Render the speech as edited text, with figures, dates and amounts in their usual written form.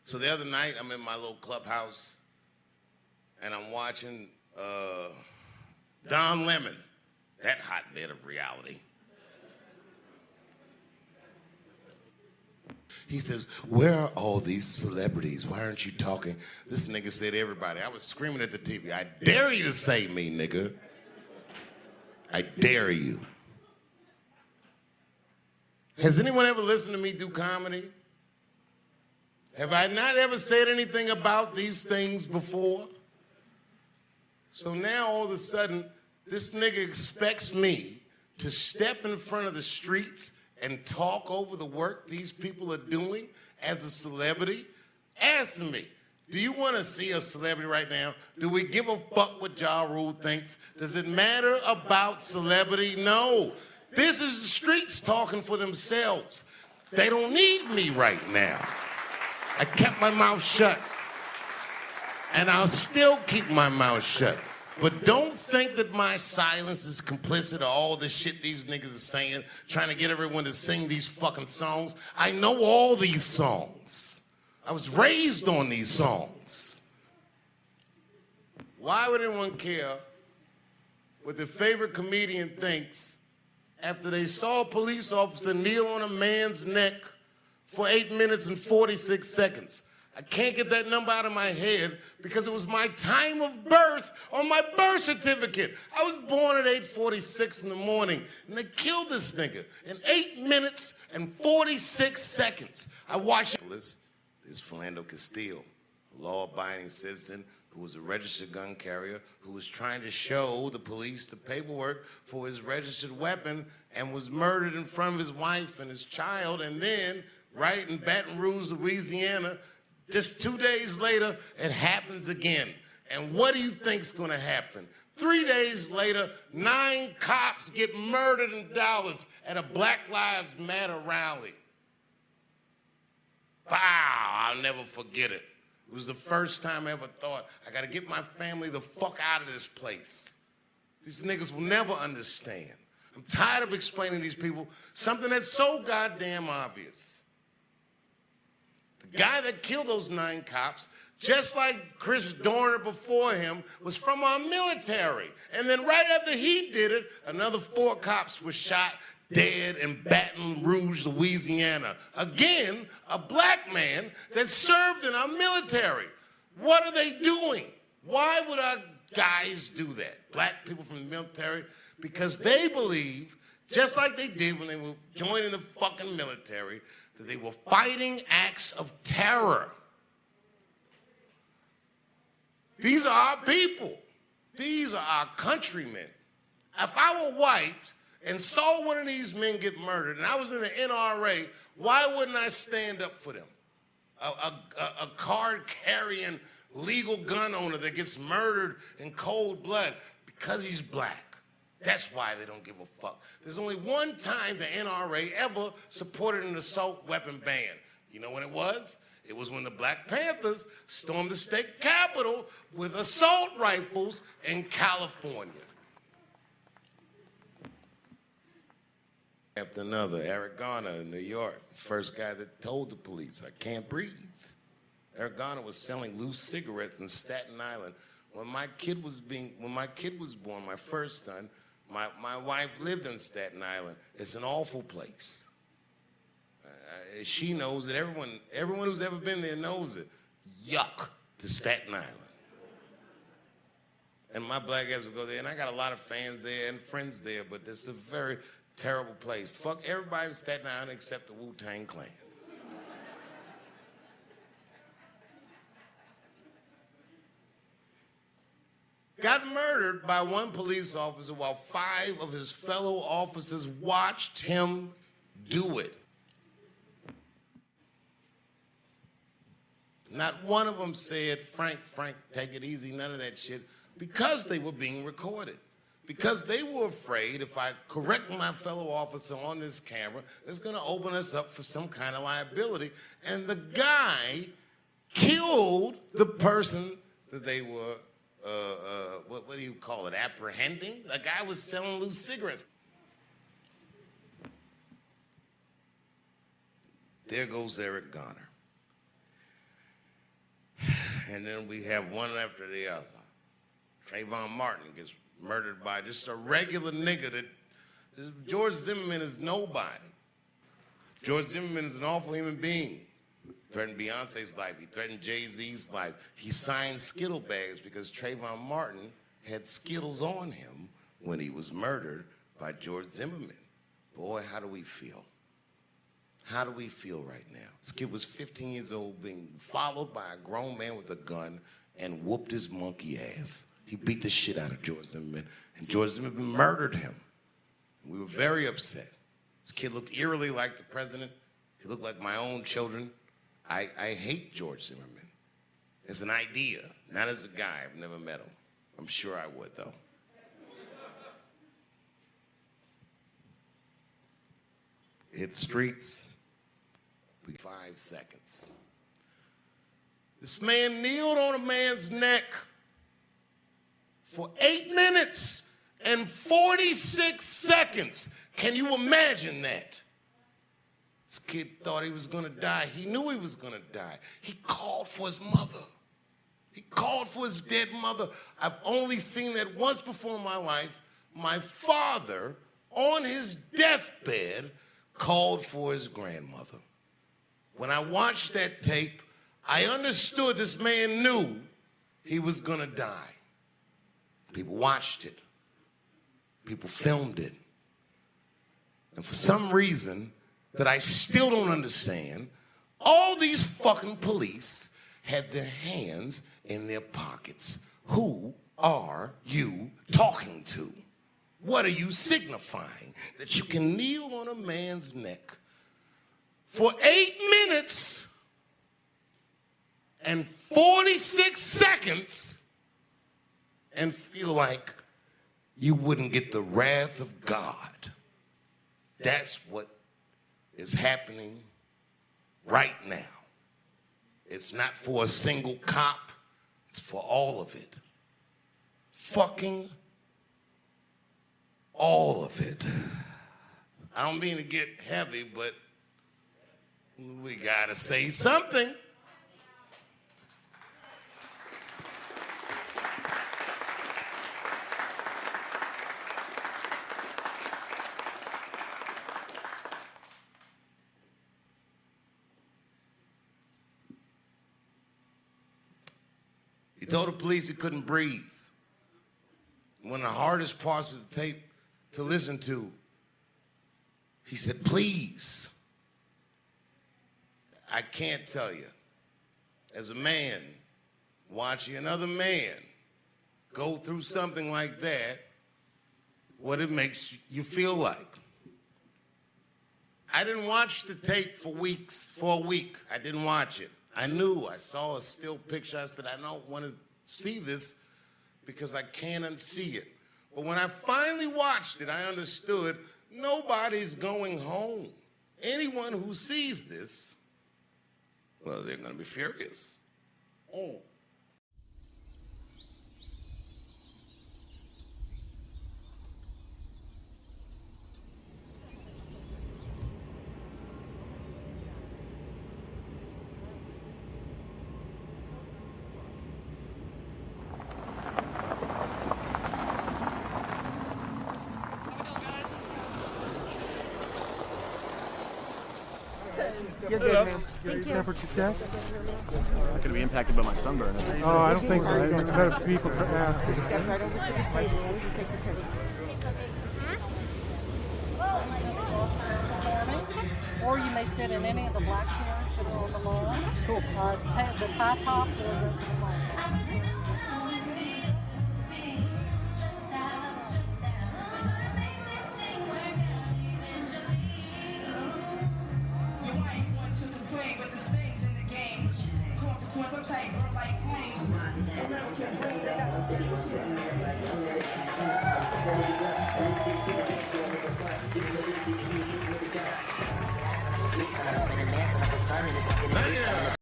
So the other night, I'm in my little clubhouse, and I'm watching Don Lemon, that hotbed of reality. He says, where are all these celebrities? Why aren't you talking? This nigga said everybody. I was screaming at the TV, I dare you to say me, nigga. I dare you. Has anyone ever listened to me do comedy? Have I not ever said anything about these things before? So now all of a sudden, this nigga expects me to step in front of the streets and talk over the work these people are doing as a celebrity? Answer me. Do you want to see a celebrity right now? Do we give a fuck what Ja Rule thinks? Does it matter about celebrity? No. This is the streets talking for themselves. They don't need me right now. I kept my mouth shut. And I'll still keep my mouth shut. But don't think that my silence is complicit of all the shit these niggas are saying, trying to get everyone to sing these fucking songs. I know all these songs. I was raised on these songs. Why would anyone care what their favorite comedian thinks after they saw a police officer kneel on a man's neck for 8 minutes and 46 seconds? I can't get that number out of my head because it was my time of birth on my birth certificate. I was born at 8:46 in the morning, and they killed this nigga in 8 minutes and 46 seconds. I watched this Philando Castile, a law-abiding citizen who was a registered gun carrier, who was trying to show the police the paperwork for his registered weapon and was murdered in front of his wife and his child, and then, right in Baton Rouge, Louisiana, just 2 days later, it happens again. And what do you think's gonna happen? 3 days later, 9 cops get murdered in Dallas at a Black Lives Matter rally. Wow, I'll never forget it. It was the first time I ever thought, I gotta get my family the fuck out of this place. These niggas will never understand. I'm tired of explaining to these people something that's so goddamn obvious. The guy that killed those 9 cops, just like Chris Dorner before him, was from our military. And then right after he did it, another 4 cops were shot dead in Baton Rouge, Louisiana. Again, a black man that served in our military. What are they doing? Why would our guys do that? Black people from the military? Because they believe, just like they did when they were joining the fucking military, that they were fighting acts of terror. These are our people. These are our countrymen. If I were white and saw one of these men get murdered and I was in the NRA, why wouldn't I stand up for them? A card-carrying legal gun owner that gets murdered in cold blood because he's black. That's why they don't give a fuck. There's only one time the NRA ever supported an assault weapon ban. You know when it was? It was when the Black Panthers stormed the state capitol with assault rifles in California. After another, Eric Garner in New York, the first guy that told the police, I can't breathe. Eric Garner was selling loose cigarettes in Staten Island. When my kid was born, my first son, my wife lived in Staten Island. It's an awful place. She knows it. Everyone who's ever been there knows it. Yuck to Staten Island. And my black ass would go there, and I got a lot of fans there and friends there, but it's a very terrible place. Fuck everybody in Staten Island except the Wu-Tang Clan. Got murdered by one police officer while 5 of his fellow officers watched him do it. Not one of them said, Frank, take it easy, none of that shit, because they were being recorded. Because they were afraid if I correct my fellow officer on this camera, it's gonna open us up for some kind of liability. And the guy killed the person that they were, what do you call it, apprehending? The guy was selling loose cigarettes. There goes Eric Garner. and then we have one after the other. Trayvon Martin gets murdered by just a regular nigga that George Zimmerman is nobody. George Zimmerman is an awful human being. He threatened Beyonce's life. He threatened Jay-Z's life. He signed Skittle bags because Trayvon Martin had Skittles on him when he was murdered by George Zimmerman. Boy, how do we feel? How do we feel right now? This kid was 15 years old being followed by a grown man with a gun and whooped his monkey ass. He beat the shit out of George Zimmerman, and George Zimmerman murdered him. We were very upset. This kid looked eerily like the president. He looked like my own children. I hate George Zimmerman. As an idea, not as a guy. I've never met him. I'm sure I would, though. Hit the streets. 5 seconds. This man kneeled on a man's neck for 8 minutes and 46 seconds. Can you imagine that? This kid thought he was gonna die. He knew he was gonna die. He called for his mother. He called for his dead mother. I've only seen that once before in my life. My father, on his deathbed, called for his grandmother. When I watched that tape, I understood this man knew he was gonna die. People watched it. People filmed it. And for some reason that I still don't understand, all these fucking police had their hands in their pockets. Who are you talking to? What are you signifying? That you can kneel on a man's neck for 8 minutes and 46 seconds and feel like you wouldn't get the wrath of God. That's what is happening right now. It's not for a single cop, it's for all of it. Fucking all of it. I don't mean to get heavy, but we gotta say something. He told the police he couldn't breathe. One of the hardest parts of the tape to listen to, he said, please. I can't tell you, as a man, watching another man go through something like that, what it makes you feel like. I didn't watch the tape for a week. I didn't watch it. I knew, I saw a still picture. I said, I don't want to see this because I can't unsee it. But when I finally watched it, I understood nobody's going home. Anyone who sees this, well, they're going to be furious. Oh. You're good, man. Thank you. Temperature check? Not going to be impacted by my sunburn. Oh, I don't think so. I've had people ask. Just step right over to the table. You take your picture. Or you may sit in any of the black chairs that are on the lawn. Cool. The high top or the